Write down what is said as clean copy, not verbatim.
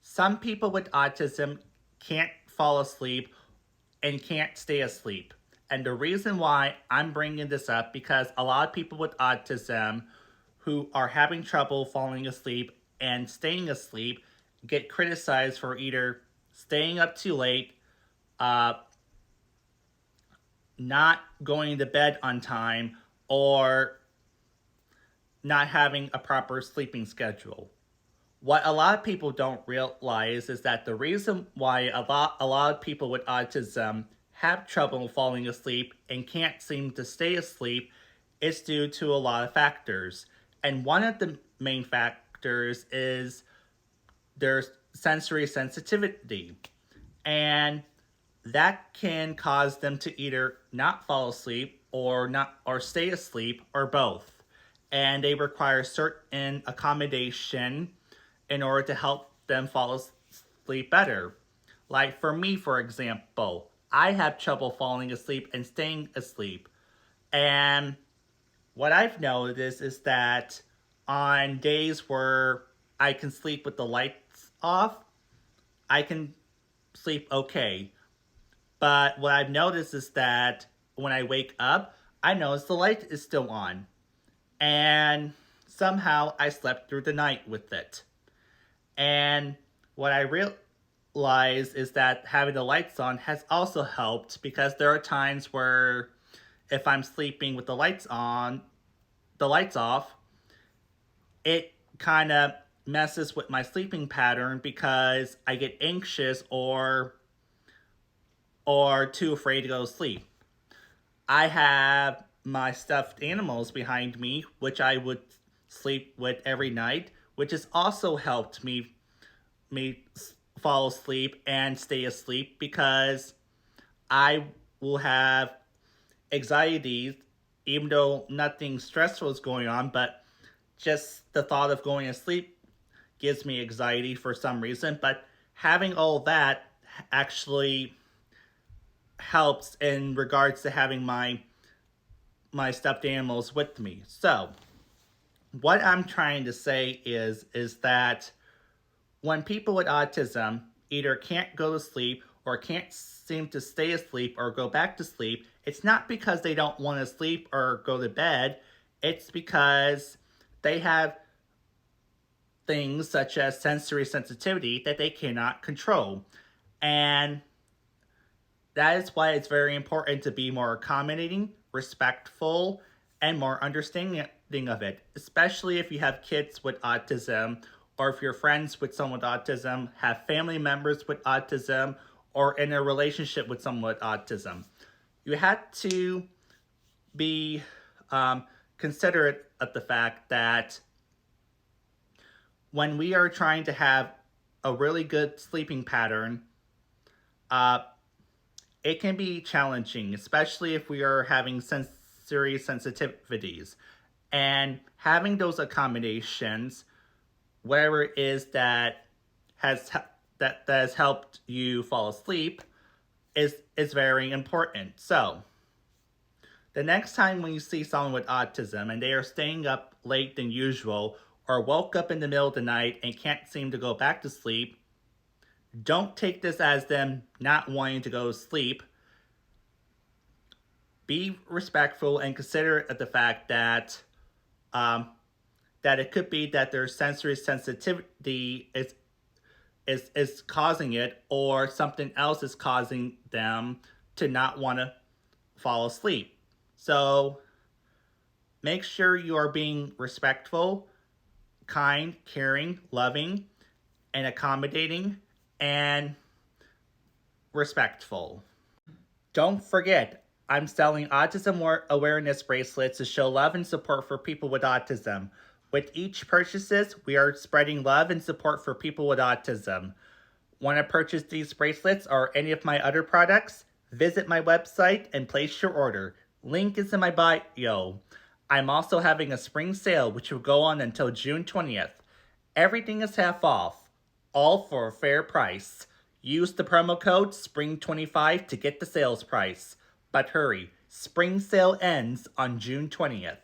Some people with autism can't fall asleep and can't stay asleep. And the reason why I'm bringing this up because a lot of people with autism who are having trouble falling asleep and staying asleep get criticized for either staying up too late, uh, not going to bed on time, or not having a proper sleeping schedule. What a lot of people don't realize is that the reason why a lot of people with autism have trouble falling asleep and can't seem to stay asleep is due to a lot of factors. And one of the main factors is their sensory sensitivity. And that can cause them to either not fall asleep or stay asleep or both. And they require certain accommodation in order to help them fall asleep better. Like for me, for example, I have trouble falling asleep and staying asleep. And what I've noticed is that on days where I can sleep with the lights off, I can sleep okay. But what I've noticed is that when I wake up, I notice the light is still on. And somehow I slept through the night with it. And what I realize is that having the lights on has also helped because there are times where if I'm sleeping with the lights on, the lights off, it kind of messes with my sleeping pattern because I get anxious or too afraid to go to sleep. I have my stuffed animals behind me, which I would sleep with every night, which has also helped me fall asleep and stay asleep because I will have anxiety, even though nothing stressful is going on, but just the thought of going to sleep gives me anxiety for some reason. But having all that actually helps in regards to having my stuffed animals with me. So what I'm trying to say is that when people with autism either can't go to sleep or can't seem to stay asleep or go back to sleep, it's not because they don't want to sleep or go to bed. It's because they have things such as sensory sensitivity that they cannot control. And that is why it's very important to be more accommodating, respectful, and more understanding of it, especially if you have kids with autism, or if you're friends with someone with autism, have family members with autism, or in a relationship with someone with autism. You have to be considerate of the fact that when we are trying to have a really good sleeping pattern, it can be challenging, especially if we are having sensory sensitivities. And having those accommodations, whatever it is that has helped you fall asleep, is very important. So, the next time when you see someone with autism and they are staying up late than usual, or woke up in the middle of the night and can't seem to go back to sleep, don't take this as them not wanting to go to sleep. Be respectful and considerate of the fact that it could be that their sensory sensitivity is causing it, or something else is causing them to not want to fall asleep. So make sure you are being respectful, kind, caring, loving, and accommodating, and respectful. Don't forget, I'm selling autism awareness bracelets to show love and support for people with autism. With each purchases, we are spreading love and support for people with autism. Want to purchase these bracelets or any of my other products? Visit my website and place your order. Link is in my bio. I'm also having a spring sale which will go on until June 20th. Everything is half off, all for a fair price. Use the promo code SPRING25 to get the sales price. But hurry, spring sale ends on June 20th.